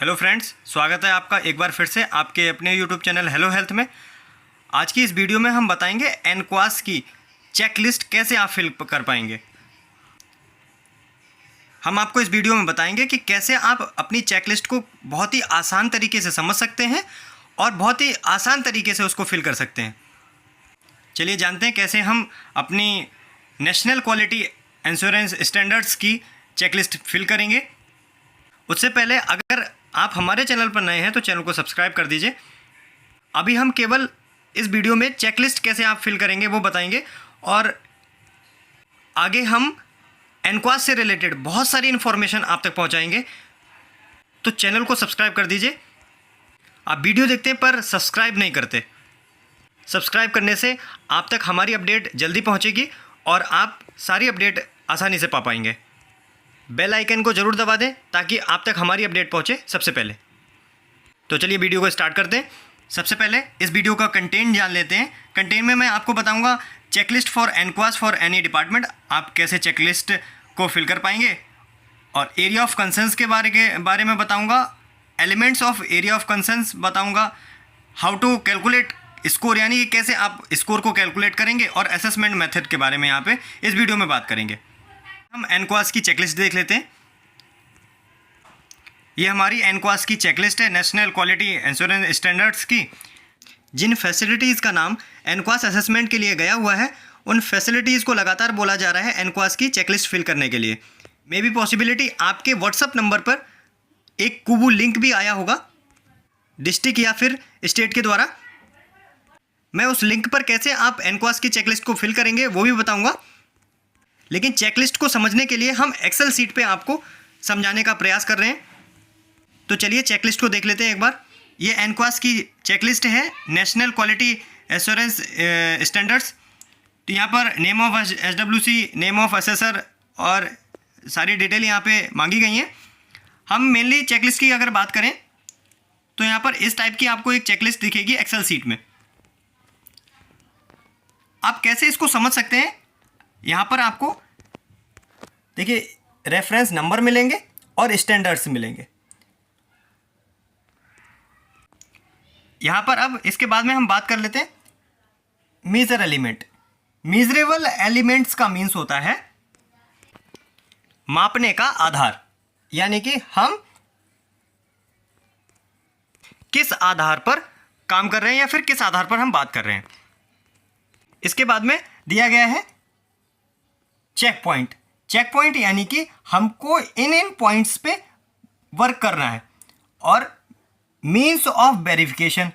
Hello friends, स्वागत है आपका एक बार फिर से आपके अपने यूट्यूब चैनल हेलो हेल्थ में। आज की इस वीडियो में हम बताएंगे एनक्वास की चेकलिस्ट कैसे आप फिल कर पाएंगे। हम आपको इस वीडियो में बताएंगे कि कैसे आप अपनी चेकलिस्ट को बहुत ही आसान तरीके से समझ सकते हैं और बहुत ही आसान तरीके से उसको फिल कर सकते हैं। चलिए जानते हैं कैसे हम अपनी नेशनल क्वालिटी इंश्योरेंस स्टैंडर्ड्स की चेकलिस्ट फिल करेंगे। उससे पहले अगर आप हमारे चैनल पर नए हैं तो चैनल को सब्सक्राइब कर दीजिए। अभी हम केवल इस वीडियो में चेकलिस्ट कैसे आप फिल करेंगे वो बताएंगे और आगे हम एनक्वास से रिलेटेड बहुत सारी इन्फॉर्मेशन आप तक पहुंचाएंगे। तो चैनल को सब्सक्राइब कर दीजिए। आप वीडियो देखते हैं पर सब्सक्राइब नहीं करते। सब्सक्राइब करने से आप तक हमारी अपडेट जल्दी पहुंचेगी और आप सारी अपडेट आसानी से पा पाएंगे। बेल आइकन को ज़रूर दबा दें ताकि आप तक हमारी अपडेट पहुंचे सबसे पहले। तो चलिए वीडियो को स्टार्ट करते हैं। सबसे पहले इस वीडियो का कंटेंट जान लेते हैं। कंटेंट में मैं आपको बताऊंगा checklist for NQAS for any department, आप कैसे चेकलिस्ट को फिल कर पाएंगे, और एरिया ऑफ कंसर्न्स के बारे में बताऊँगा, elements of area of concerns बताऊँगा, हाउ टू कैलकुलेट स्कोर यानी कि कैसे आप स्कोर को कैलकुलेट करेंगे, और असेसमेंट मेथड के बारे में यहाँ पे इस वीडियो में बात करेंगे। हम एनक्वास की चेकलिस्ट देख लेते हैं। ये हमारी एनक्वास की चेकलिस्ट है, नेशनल क्वालिटी इंश्योरेंस स्टैंडर्ड्स की। जिन फैसिलिटीज़ का नाम एनक्वास असेसमेंट के लिए गया हुआ है, उन फैसिलिटीज़ को लगातार बोला जा रहा है एनक्वास की चेकलिस्ट फिल करने के लिए। मे बी पॉसिबिलिटी आपके व्हाट्सअप नंबर पर एक कुबू लिंक भी आया होगा डिस्ट्रिक्ट या फिर स्टेट के द्वारा। मैं उस लिंक पर कैसे आप एनक्वास की चेकलिस्ट को फिल करेंगे वो भी बताऊँगा, लेकिन चेकलिस्ट को समझने के लिए हम एक्सेल सीट पे आपको समझाने का प्रयास कर रहे हैं। तो चलिए चेकलिस्ट को देख लेते हैं एक बार। ये एनक्वास की चेकलिस्ट है, नेशनल क्वालिटी एश्योरेंस स्टैंडर्ड्स। तो यहाँ पर name of SWC, name of assessor और सारी डिटेल यहाँ पे मांगी गई हैं। हम मेनली चेकलिस्ट की अगर बात करें तो यहाँ पर इस टाइप की आपको एक चेकलिस्ट दिखेगी एक्सेल सीट में। आप कैसे इसको समझ सकते हैं, यहाँ पर आपको देखिए रेफरेंस नंबर मिलेंगे और स्टैंडर्ड्स मिलेंगे। यहाँ पर अब इसके बाद में हम बात कर लेते हैं मेजर एलिमेंट। मेजरेबल एलिमेंट्स का मीन्स होता है मापने का आधार, यानी कि हम किस आधार पर काम कर रहे हैं या फिर किस आधार पर हम बात कर रहे हैं। इसके बाद में दिया गया है चेक पॉइंट। चेक पॉइंट यानी कि हमको इन पॉइंट्स पे वर्क करना है, और मीन्स ऑफ वेरिफिकेशन,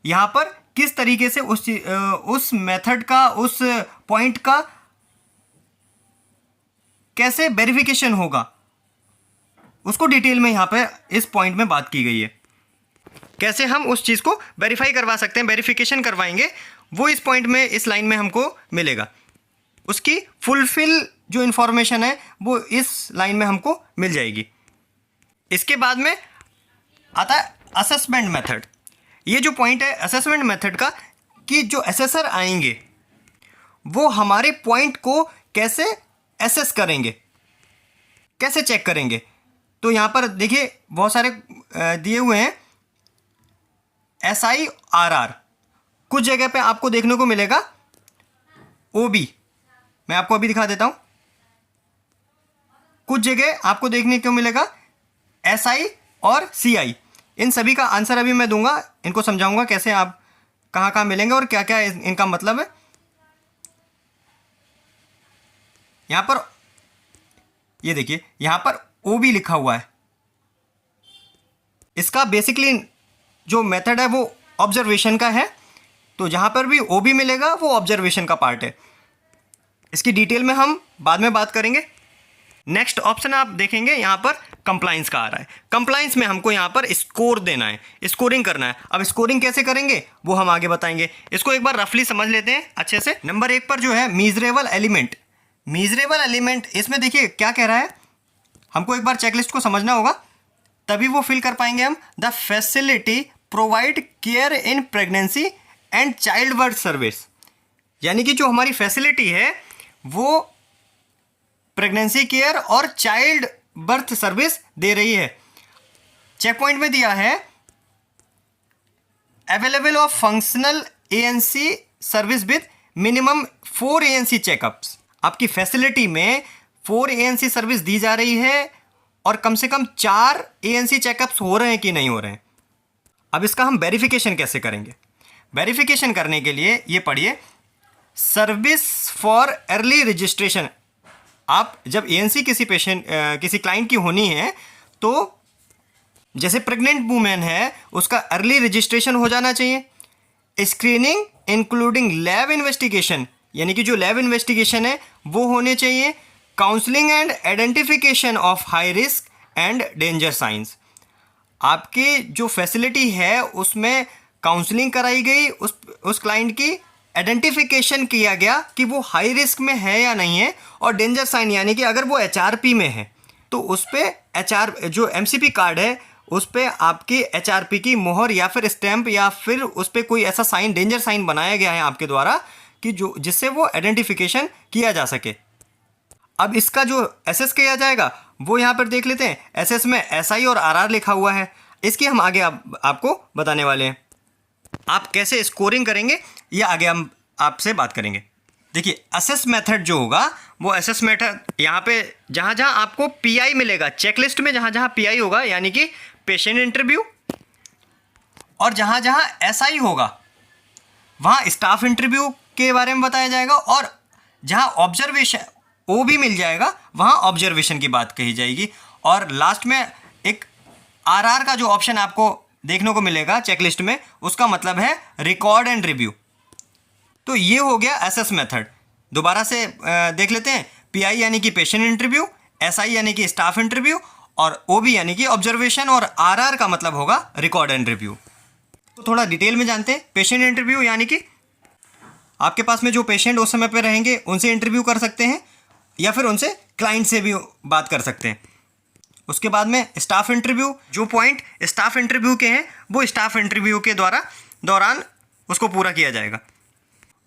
यहाँ पर किस तरीके से उस मेथड का, उस पॉइंट का कैसे वेरिफिकेशन होगा, उसको डिटेल में यहाँ पे इस पॉइंट में बात की गई है। कैसे हम उस चीज़ को वेरीफाई करवा सकते हैं, वेरिफिकेशन करवाएंगे, वो इस पॉइंट में, इस लाइन में हमको मिलेगा। उसकी फुलफिल जो इन्फॉर्मेशन है वो इस लाइन में हमको मिल जाएगी। इसके बाद में आता है असेसमेंट मेथड। ये जो पॉइंट है असेसमेंट मेथड का, कि जो असेसर आएंगे वो हमारे पॉइंट को कैसे एसेस करेंगे, कैसे चेक करेंगे। तो यहाँ पर देखिए बहुत सारे दिए हुए हैं SIRR, कुछ जगह पे आपको देखने को मिलेगा OB, मैं आपको अभी दिखा देता हूँ। कुछ जगह आपको देखने को मिलेगा SI और CI। इन सभी का आंसर अभी मैं दूंगा, इनको समझाऊंगा कैसे आप कहाँ कहाँ मिलेंगे और क्या क्या इनका मतलब है। यहाँ पर ये देखिए, यहाँ पर OB लिखा हुआ है। इसका बेसिकली जो मेथड है वो ऑब्जर्वेशन का है, तो जहाँ पर भी OB मिलेगा वो ऑब्जर्वेशन का पार्ट है। इसकी डिटेल में हम बाद में बात करेंगे। नेक्स्ट ऑप्शन आप देखेंगे यहाँ पर कंप्लाइंस का आ रहा है। कंप्लाइंस में हमको यहाँ पर स्कोर देना है, स्कोरिंग करना है। अब स्कोरिंग कैसे करेंगे वो हम आगे बताएंगे। इसको एक बार रफली समझ लेते हैं अच्छे से। नंबर 1 पर जो है मेजरेबल एलिमेंट। मेजरेबल एलिमेंट, इसमें देखिए क्या कह रहा है, हमको एक बार चेकलिस्ट को समझना होगा तभी वो फिल कर पाएंगे हम। The facility provide care in pregnancy and child birth service, यानी कि जो हमारी फैसिलिटी है वो प्रेगनेंसी केयर और चाइल्ड बर्थ सर्विस दे रही है। चेक पॉइंट में दिया है available of functional ANC service with minimum 4 ANC checkups. आपकी फैसिलिटी में 4 एएनसी सर्विस दी जा रही है और कम से कम 4 एएनसी चेकअप्स हो रहे हैं कि नहीं हो रहे हैं। अब इसका हम वेरिफिकेशन कैसे करेंगे? वेरिफिकेशन करने के लिए ये पढ़िए, सर्विस फॉर अर्ली रजिस्ट्रेशन। आप जब एएनसी किसी क्लाइंट की होनी है तो जैसे प्रेग्नेंट वूमेन है उसका अर्ली रजिस्ट्रेशन हो जाना चाहिए। स्क्रीनिंग इंक्लूडिंग लैब इन्वेस्टिगेशन, यानी कि जो लैब इन्वेस्टिगेशन है वो होने चाहिए। Counselling and identification of high risk and danger science. आपकी जो फैसिलिटी है उसमें काउंसलिंग कराई गई, उस क्लाइंट की आइडेंटिफिकेशन किया गया कि वो हाई रिस्क में है या नहीं है, और डेंजर साइन यानी कि अगर वो एचआरपी में है तो उस पर जो एमसीपी कार्ड है उस पर आपकी एचआरपी की मोहर या फिर स्टैंप या फिर उस पर कोई ऐसा साइन, डेंजर साइन बनाया गया है आपके द्वारा कि जिससे वो आइडेंटिफिकेशन किया जा सके। अब इसका जो एसएस किया जाएगा वो यहाँ पर देख लेते हैं। एसएस में एसआई और आरआर लिखा हुआ है, इसकी हम आगे आपको बताने वाले हैं। आप कैसे स्कोरिंग करेंगे ये आगे हम आपसे बात करेंगे। देखिए, असेस मेथड जो होगा वो असेस मेथड यहाँ पे जहाँ जहाँ आपको पीआई मिलेगा, चेकलिस्ट में जहाँ जहाँ पीआई होगा यानी कि पेशेंट इंटरव्यू, और जहाँ जहाँ एसआई होगा वहाँ स्टाफ इंटरव्यू के बारे में बताया जाएगा, और जहाँ ऑब्जर्वेशन ओ भी मिल जाएगा वहाँ ऑब्जर्वेशन की बात कही जाएगी, और लास्ट में एक आरआर का जो ऑप्शन आपको देखने को मिलेगा चेकलिस्ट में, उसका मतलब है रिकॉर्ड एंड रिव्यू। तो ये हो गया एसएस मेथड। दोबारा से देख लेते हैं। पीआई यानी कि पेशेंट इंटरव्यू, एसआई यानी कि स्टाफ इंटरव्यू, और ओबी यानी कि ऑब्जर्वेशन, और आरआर का मतलब होगा रिकॉर्ड एंड रिव्यू। तो थोड़ा डिटेल में जानते हैं। पेशेंट इंटरव्यू यानी कि आपके पास में जो पेशेंट उस समय पर रहेंगे उनसे इंटरव्यू कर सकते हैं या फिर उनसे क्लाइंट से भी बात कर सकते हैं। उसके बाद में स्टाफ इंटरव्यू, जो पॉइंट स्टाफ इंटरव्यू के हैं वो स्टाफ इंटरव्यू के दौरान उसको पूरा किया जाएगा।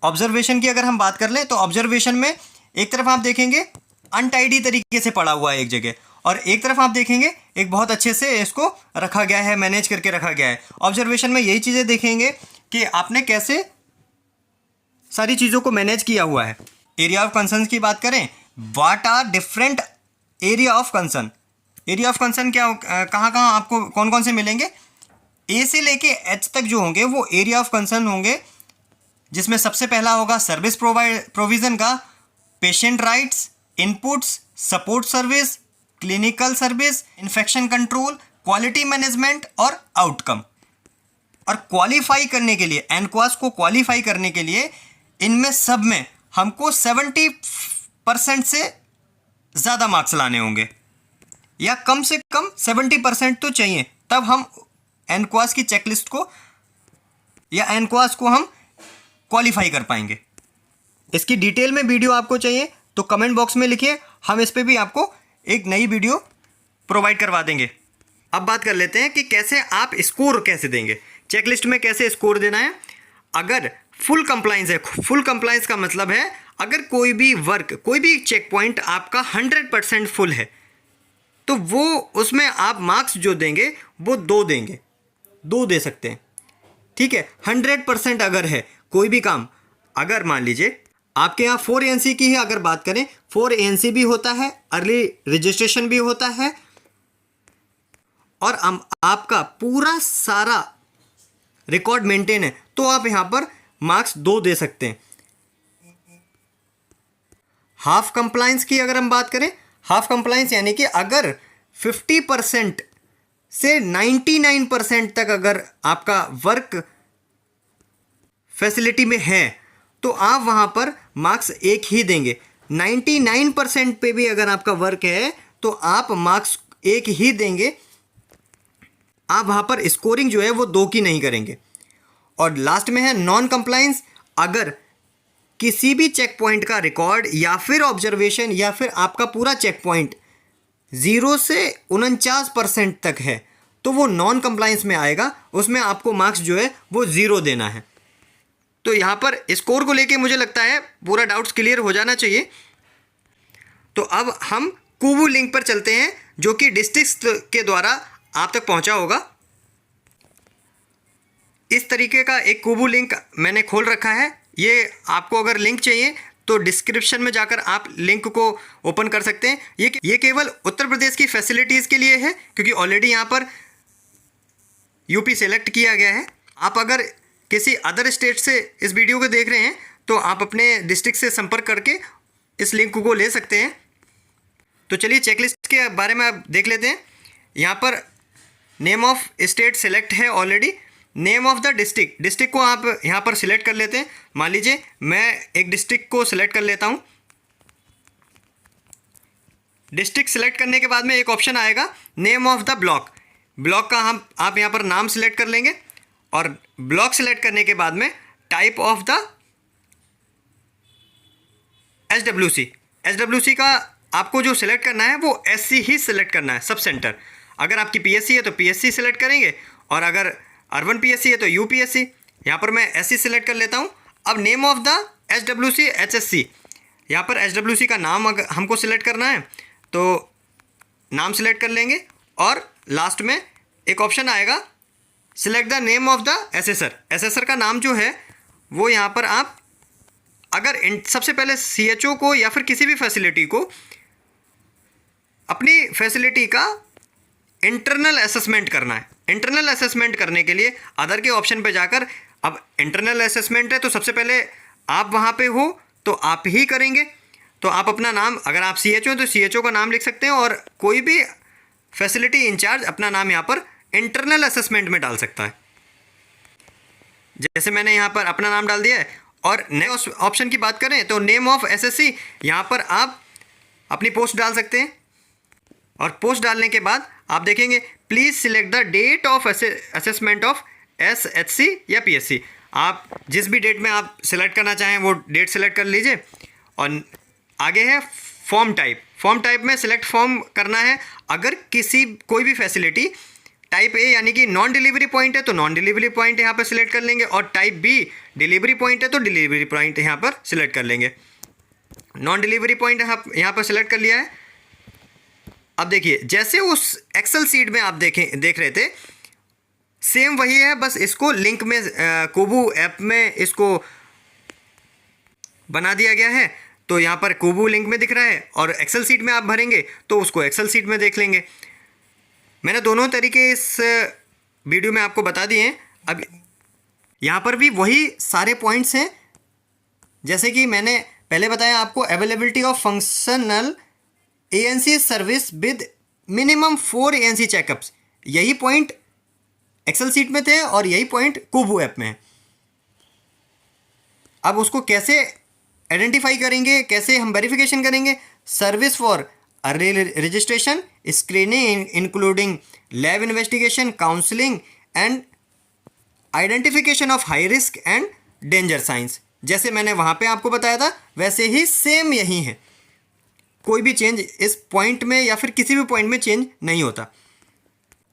ऑब्जर्वेशन की अगर हम बात कर लें तो ऑब्जर्वेशन में एक तरफ आप देखेंगे अनटाइडी तरीके से पड़ा हुआ है एक जगह, और एक तरफ आप देखेंगे एक बहुत अच्छे से इसको रखा गया है, मैनेज करके रखा गया है। ऑब्जर्वेशन में यही चीज़ें देखेंगे कि आपने कैसे सारी चीज़ों को मैनेज किया हुआ है। एरिया ऑफ कंसर्न की बात करें, what are different area of concern. Area of concern क्या, कहाँ कहाँ आपको कौन कौन से मिलेंगे? ए से लेके एच तक जो होंगे वो एरिया ऑफ कंसर्न होंगे, जिसमें सबसे पहला होगा सर्विस प्रोविज़न का, patient rights, inputs, support service, clinical service, infection control, quality management और आउटकम। और क्वालिफाई करने के लिए, एनक्वास को क्वालिफाई करने के लिए इनमें सब में हमको 70% से ज़्यादा मार्क्स लाने होंगे, या कम से कम 70% तो चाहिए, तब हम एनक्वास की चेकलिस्ट को या एनक्वास को हम क्वालिफाई कर पाएंगे। इसकी डिटेल में वीडियो आपको चाहिए तो कमेंट बॉक्स में लिखिए, हम इस पे भी आपको एक नई वीडियो प्रोवाइड करवा देंगे। अब बात कर लेते हैं कि कैसे आप स्कोर कैसे देंगे, चेकलिस्ट में कैसे स्कोर देना है। अगर फुल कंप्लाइंस है, फुल कंप्लाइंस का मतलब है अगर कोई भी वर्क, कोई भी चेक पॉइंट आपका 100% फुल है तो वो उसमें आप मार्क्स जो देंगे वो 2 देंगे, 2 दे सकते हैं। ठीक है, 100% अगर है कोई भी काम, अगर मान लीजिए आपके यहाँ 4 एएनसी की ही अगर बात करें, 4 एएनसी भी होता है, अर्ली रजिस्ट्रेशन भी होता है, और आपका पूरा सारा रिकॉर्ड मेंटेन है, तो आप यहाँ पर मार्क्स 2 दे सकते हैं। हाफ कंप्लायंस की अगर हम बात करें, हाफ कंप्लायंस यानी कि अगर 50% से 99% तक अगर आपका वर्क फैसिलिटी में है तो आप वहाँ पर मार्क्स 1 ही देंगे। 99% पे भी अगर आपका वर्क है तो आप मार्क्स 1 ही देंगे, आप वहाँ पर स्कोरिंग जो है वो 2 की नहीं करेंगे। और लास्ट में है नॉन कंप्लायंस, अगर किसी भी चेक पॉइंट का रिकॉर्ड या फिर ऑब्जर्वेशन या फिर आपका पूरा चेक पॉइंट 0 से 49% तक है तो वो नॉन कंप्लायंस में आएगा, उसमें आपको मार्क्स जो है वो 0 देना है। तो यहाँ पर स्कोर को लेके मुझे लगता है पूरा डाउट्स क्लियर हो जाना चाहिए। तो अब हम कुवु लिंक पर चलते हैं जो कि डिस्ट्रिक्ट के द्वारा आप तक पहुंचा होगा। इस तरीके का एक कोबू लिंक मैंने खोल रखा है। ये आपको अगर लिंक चाहिए तो डिस्क्रिप्शन में जाकर आप लिंक को ओपन कर सकते हैं। ये केवल उत्तर प्रदेश की फैसिलिटीज़ के लिए है, क्योंकि ऑलरेडी यहाँ पर यूपी सेलेक्ट किया गया है। आप अगर किसी अदर स्टेट से इस वीडियो को देख रहे हैं तो आप अपने डिस्ट्रिक्ट से संपर्क करके इस लिंक को ले सकते हैं। तो चलिए चेकलिस्ट के बारे में आप देख लेते हैं। यहाँ पर नेम ऑफ स्टेट सेलेक्ट है already. Name of the district को आप यहाँ पर सिलेक्ट कर लेते हैं। मान लीजिए मैं एक डिस्ट्रिक्ट को सिलेक्ट कर लेता हूँ। डिस्ट्रिक्ट सिलेक्ट करने के बाद में एक ऑप्शन आएगा name of the block. Block का आप यहाँ पर नाम सिलेक्ट कर लेंगे और ब्लॉक सिलेक्ट करने के बाद में टाइप ऑफ द एसडब्ल्यूसी का आपको जो सिलेक्ट करना है वो एससी ही सिलेक्ट करना है, सब सेंटर। अगर आपकी पीएससी है तो पीएससी सिलेक्ट करेंगे, और अगर अर्बन पीएससी है तो यूपीएससी। यहाँ पर मैं एससी सिलेक्ट कर लेता हूँ। अब name of the SWC HSC, यहाँ पर एसडब्ल्यूसी का नाम अगर हमको सिलेक्ट करना है तो नाम सिलेक्ट कर लेंगे, और लास्ट में एक ऑप्शन आएगा select the name of the assessor. Assessor का नाम जो है वो यहाँ पर आप अगर सबसे पहले सीएचओ को या फिर किसी भी फैसिलिटी को अपनी फैसिलिटी का इंटरनल असेसमेंट करना है। इंटरनल असेसमेंट करने के लिए अदर के ऑप्शन पे जाकर, अब इंटरनल असेसमेंट है तो सबसे पहले आप वहाँ पे हो तो आप ही करेंगे। तो आप अपना नाम, अगर आप सीएचओ तो सीएचओ का नाम लिख सकते हैं, और कोई भी फैसिलिटी इंचार्ज अपना नाम यहाँ पर इंटरनल असेसमेंट में डाल सकता है। जैसे मैंने यहाँ पर अपना नाम डाल दिया है। और नेक्स्ट ऑप्शन की बात करें तो नेम ऑफ एसएससी, यहाँ पर आप अपनी पोस्ट डाल सकते हैं, और पोस्ट डालने के बाद आप देखेंगे please select the date of assessment of SHC या पीएससी। आप जिस भी डेट में आप सिलेक्ट करना चाहें वो डेट सिलेक्ट कर लीजिए। और आगे है फॉर्म टाइप। फॉर्म टाइप में सिलेक्ट फॉर्म करना है। अगर कोई भी फैसिलिटी टाइप ए यानी कि नॉन डिलीवरी पॉइंट है तो नॉन डिलीवरी पॉइंट यहाँ पर सिलेक्ट कर लेंगे, और टाइप बी डिलीवरी पॉइंट है तो डिलीवरी पॉइंट यहाँ पर सिलेक्ट कर लेंगे। नॉन डिलीवरी पॉइंट यहाँ पर सिलेक्ट कर लिया है। अब देखिए जैसे उस एक्सेल सीट में आप देख रहे थे, सेम वही है, बस इसको लिंक में कोबू ऐप में इसको बना दिया गया है। तो यहाँ पर कोबू लिंक में दिख रहा है, और एक्सेल सीट में आप भरेंगे तो उसको एक्सेल सीट में देख लेंगे। मैंने दोनों तरीके इस वीडियो में आपको बता दिए हैं। अब यहाँ पर भी वही सारे पॉइंट्स हैं, जैसे कि मैंने पहले बताया आपको availability of functional ANC service with minimum 4 ANC checkups. यही पॉइंट एक्सेल सीट में थे और यही पॉइंट कोबू ऐप में है। अब उसको कैसे आइडेंटिफाई करेंगे, कैसे हम वेरिफिकेशन करेंगे? Service for early registration, screening including lab investigation, counselling and identification of high risk and danger science. जैसे मैंने वहाँ पे आपको बताया था वैसे ही सेम यही है। कोई भी चेंज इस पॉइंट में या फिर किसी भी पॉइंट में चेंज नहीं होता।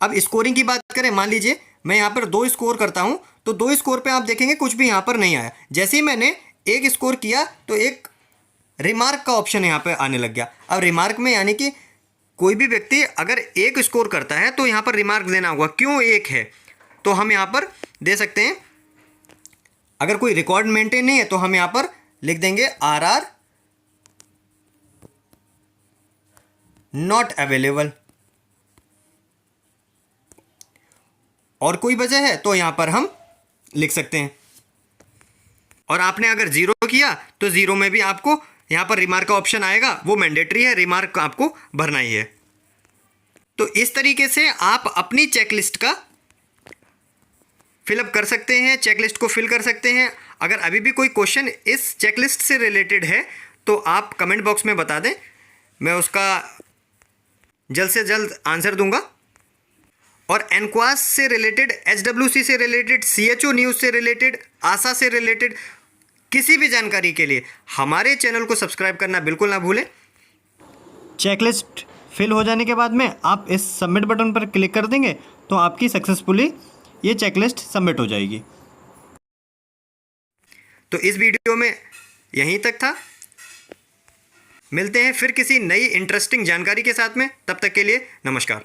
अब स्कोरिंग की बात करें, मान लीजिए मैं यहाँ पर 2 स्कोर करता हूँ तो 2 स्कोर पे आप देखेंगे कुछ भी यहाँ पर नहीं आया। जैसे ही मैंने 1 स्कोर किया तो एक रिमार्क का ऑप्शन यहाँ पे आने लग गया। अब रिमार्क में यानी कि कोई भी व्यक्ति अगर 1 स्कोर करता है तो यहाँ पर रिमार्क देना होगा, क्यों 1 है तो हम यहाँ पर दे सकते हैं। अगर कोई रिकॉर्ड मेंटेन नहीं है तो हम यहाँ पर लिख देंगे RR नॉट अवेलेबल, और कोई वजह है तो यहाँ पर हम लिख सकते हैं। और आपने अगर 0 किया तो 0 में भी आपको यहाँ पर रिमार्क का ऑप्शन आएगा, वो मैंडेटरी है, रिमार्क आपको भरना ही है। तो इस तरीके से आप अपनी चेकलिस्ट का फिलअप कर सकते हैं, चेकलिस्ट को फिल कर सकते हैं। अगर अभी भी कोई क्वेश्चन इस चेकलिस्ट से रिलेटेड है तो आप कमेंट बॉक्स में बता दें, मैं उसका जल्द से जल्द आंसर दूंगा। और एनक्वास से रिलेटेड, HWC से रिलेटेड, CHO न्यूज़ से रिलेटेड, आशा से रिलेटेड किसी भी जानकारी के लिए हमारे चैनल को सब्सक्राइब करना बिल्कुल ना भूलें। चेकलिस्ट फिल हो जाने के बाद में आप इस सबमिट बटन पर क्लिक कर देंगे तो आपकी सक्सेसफुली ये चेकलिस्ट सबमिट हो जाएगी। तो इस वीडियो में यहीं तक था। मिलते हैं फिर किसी नई इंटरेस्टिंग जानकारी के साथ में, तब तक के लिए नमस्कार।